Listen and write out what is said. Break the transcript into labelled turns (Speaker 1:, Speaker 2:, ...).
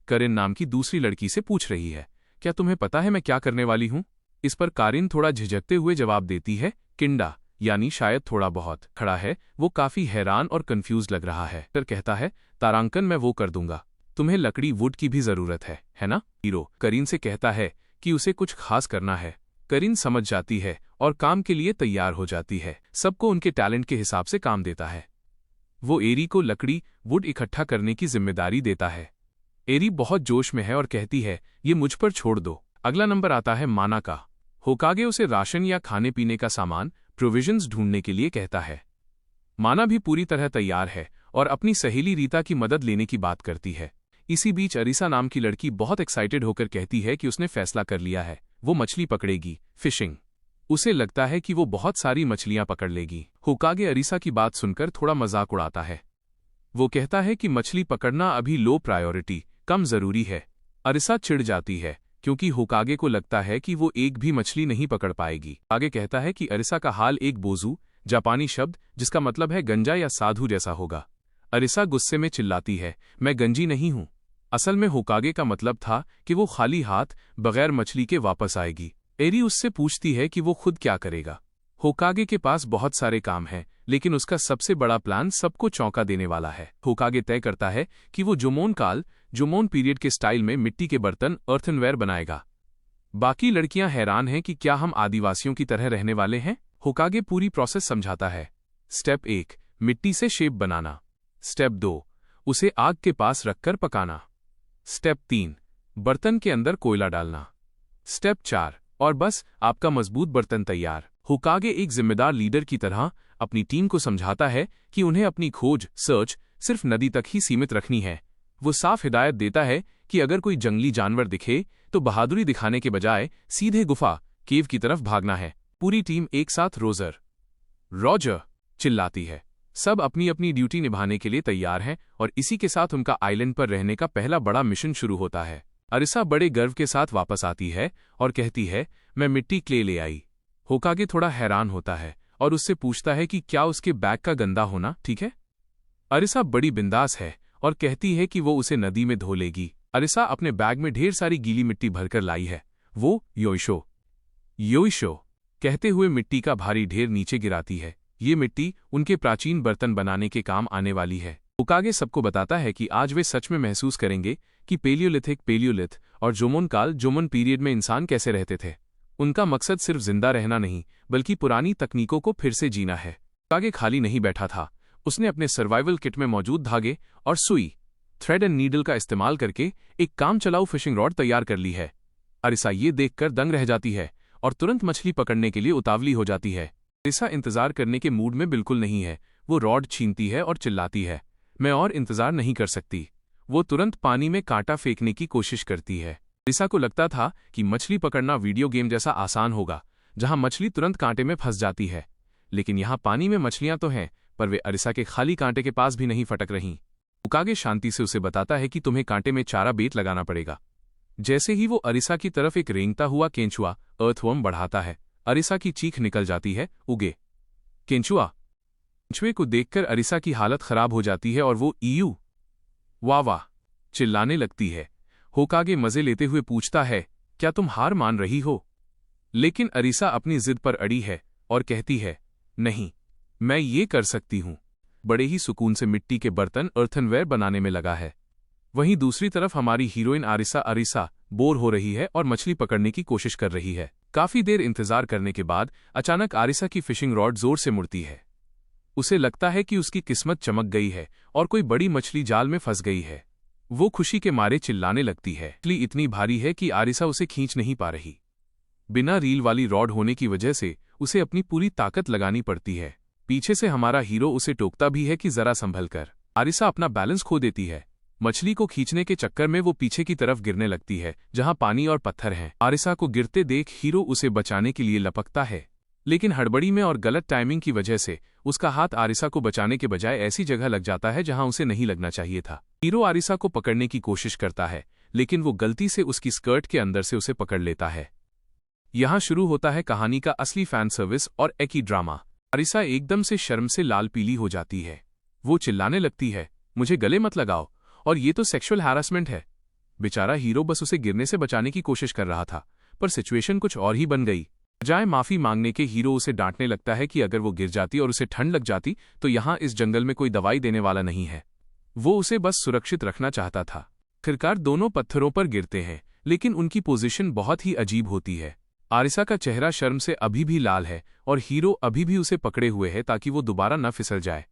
Speaker 1: करिन नाम की दूसरी लड़की से पूछ रही है, क्या तुम्हें पता है मैं क्या करने वाली हूँ? इस पर कारिन थोड़ा झिझकते हुए जवाब देती है, किंडा, यानी शायद थोड़ा बहुत। खड़ा है, वो काफी हैरान और कंफ्यूज लग रहा है। फिर कहता है, तारांकन मैं वो कर दूंगा, तुम्हें लकड़ी वुड की भी जरूरत है ना? हीरो करीन से कहता है कि उसे कुछ खास करना है। करीन समझ जाती है और काम के लिए तैयार हो जाती है। सबको उनके टैलेंट के हिसाब से काम देता है। वो एरी को लकड़ी वुड इकट्ठा करने की जिम्मेदारी देता है। एरी बहुत जोश में है और कहती है, ये मुझ पर छोड़ दो। अगला नंबर आता है माना का। होकागे उसे राशन या खाने पीने का सामान प्रोविजंस ढूंढने के लिए कहता है। माना भी पूरी तरह तैयार है और अपनी सहेली रीता की मदद लेने की बात करती है। इसी बीच अरिसा नाम की लड़की बहुत एक्साइटेड होकर कहती है कि उसने फैसला कर लिया है, वो मछली पकड़ेगी, फिशिंग। उसे लगता है कि वो बहुत सारी मछलियां पकड़ लेगी। होकागे अरिसा की बात सुनकर थोड़ा मजाक उड़ाता है। वो कहता है कि मछली पकड़ना अभी लो प्रायोरिटी, कम जरूरी है। अरिसा चिढ़ जाती है क्योंकि होकागे को लगता है कि वो एक भी मछली नहीं पकड़ पाएगी। आगे कहता है कि अरिसा का हाल एक बोझू, जापानी शब्द जिसका मतलब है गंजा या साधु जैसा होगा। अरिसा गुस्से में चिल्लाती है, मैं गंजी नहीं हूं। असल में होकागे का मतलब था कि वो खाली हाथ बगैर मछली के वापस आएगी। एरी उससे पूछती है कि वो खुद क्या करेगा। होकागे के पास बहुत सारे काम हैं, लेकिन उसका सबसे बड़ा प्लान सबको चौंका देने वाला है। होकागे तय करता है कि वो जोमोन पीरियड के स्टाइल में मिट्टी के बर्तन अर्थनवेयर बनाएगा। बाकी लड़कियां हैरान हैं कि क्या हम आदिवासियों की तरह रहने वाले हैं। होकागे पूरी प्रोसेस समझाता है। स्टेप 1, मिट्टी से शेप बनाना। स्टेप 2, उसे आग के पास रखकर पकाना। स्टेप 3, बर्तन के अंदर कोयला डालना। स्टेप 4, और बस आपका मजबूत बर्तन तैयार। होकागे एक जिम्मेदार लीडर की तरह अपनी टीम को समझाता है कि उन्हें अपनी खोज सर्च सिर्फ नदी तक ही सीमित रखनी है। वो साफ हिदायत देता है कि अगर कोई जंगली जानवर दिखे तो बहादुरी दिखाने के बजाय सीधे गुफा केव की तरफ भागना है। पूरी टीम एक साथ रॉजर चिल्लाती है। सब अपनी अपनी ड्यूटी निभाने के लिए तैयार हैं और इसी के साथ उनका आइलैंड पर रहने का पहला बड़ा मिशन शुरू होता है। अरिसा बड़े गर्व के साथ वापस आती है और कहती है, मैं मिट्टी क्ले ले आई। होकागे थोड़ा हैरान होता है और उससे पूछता है कि क्या उसके बैग का गंदा होना ठीक है। अरिसा बड़ी बिंदास है और कहती है कि वो उसे नदी में धो लेगी। अरिसा अपने बैग में ढेर सारी गीली मिट्टी भरकर लाई है। वो योइशो कहते हुए मिट्टी का भारी ढेर नीचे गिराती है। ये मिट्टी उनके प्राचीन बर्तन बनाने के काम आने वाली है। होकागे सबको बताता है कि आज वे सच में महसूस करेंगे कि पेलियोलिथ और जोमोन पीरियड में इंसान कैसे रहते थे। उनका मकसद सिर्फ जिंदा रहना नहीं, बल्कि पुरानी तकनीकों को फिर से जीना है। होकागे खाली नहीं बैठा था। उसने अपने सर्वाइवल किट में मौजूद धागे और सुई, थ्रेड एंड नीडल का इस्तेमाल करके एक काम चलाऊ फिशिंग रॉड तैयार कर ली है। अरिसा ये देखकर दंग रह जाती है और तुरंत मछली पकड़ने के लिए उतावली हो जाती है। अरिसा इंतजार करने के मूड में बिल्कुल नहीं है। वो रॉड छीनती है और चिल्लाती है, मैं और इंतजार नहीं कर सकती। वो तुरंत पानी में कांटा फेंकने की कोशिश करती है। अरिसा को लगता था कि मछली पकड़ना वीडियो गेम जैसा आसान होगा, जहां मछली तुरंत कांटे में फंस जाती है। लेकिन यहाँ पानी में मछलियां तो हैं, पर वे अरिसा के खाली कांटे के पास भी नहीं फटक रहीं। होकागे शांति से उसे बताता है कि तुम्हें कांटे में चारा बेत लगाना पड़ेगा। जैसे ही वो अरिसा की तरफ एक रेंगता हुआ केंचुआ अर्थवर्म बढ़ाता है, अरिसा की चीख निकल जाती है, उगे केंचुए को देखकर अरिसा की हालत खराब हो जाती है और वो वाह चिल्लाने लगती है। होकागे मजे लेते हुए पूछता है, क्या तुम हार मान रही हो? लेकिन अरिसा अपनी जिद पर अड़ी है और कहती है, नहीं, मैं ये कर सकती हूं। बड़े ही सुकून से मिट्टी के बर्तन अर्थनवेयर बनाने में लगा है। वहीं दूसरी तरफ हमारी हीरोइन अरिसा बोर हो रही है और मछली पकड़ने की कोशिश कर रही है। काफी देर इंतजार करने के बाद अचानक अरिसा की फिशिंग रॉड जोर से मुड़ती है। उसे लगता है कि उसकी किस्मत चमक गई है और कोई बड़ी मछली जाल में फंस गई है। वो खुशी के मारे चिल्लाने लगती है। मछली इतनी भारी है कि अरिसा उसे खींच नहीं पा रही। बिना रील वाली रॉड होने की वजह से उसे अपनी पूरी ताकत लगानी पड़ती है। पीछे से हमारा हीरो उसे टोकता भी है कि जरा संभल कर। अरिसा अपना बैलेंस खो देती है। मछली को खींचने के चक्कर में वो पीछे की तरफ गिरने लगती है, जहां पानी और पत्थर हैं। अरिसा को गिरते देख हीरो उसे बचाने के लिए लपकता है, लेकिन हड़बड़ी में और गलत टाइमिंग की वजह से उसका हाथ अरिसा को बचाने के बजाय ऐसी जगह लग जाता है जहां उसे नहीं लगना चाहिए था। हीरो अरिसा को पकड़ने की कोशिश करता है, लेकिन वो गलती से उसकी स्कर्ट के अंदर से उसे पकड़ लेता है। यहां शुरू होता है कहानी का असली फैन सर्विस और एकी ड्रामा। अरिसा एकदम से शर्म से लाल पीली हो जाती है। वो चिल्लाने लगती है, मुझे गले मत लगाओ, और ये तो सेक्सुअल हैरेसमेंट है। बेचारा हीरो बस उसे गिरने से बचाने की कोशिश कर रहा था, पर सिचुएशन कुछ और ही बन गई। बजाय माफी मांगने के हीरो उसे डांटने लगता है कि अगर वो गिर जाती और उसे ठंड लग जाती तो यहाँ इस जंगल में कोई दवाई देने वाला नहीं है। वो उसे बस सुरक्षित रखना चाहता था। आखिरकार दोनों पत्थरों पर गिरते हैं, लेकिन उनकी पोजीशन बहुत ही अजीब होती है। आरिसा का चेहरा शर्म से अभी भी लाल है और हीरो अभी भी उसे पकड़े हुए है ताकि वो दोबारा न फिसल जाए।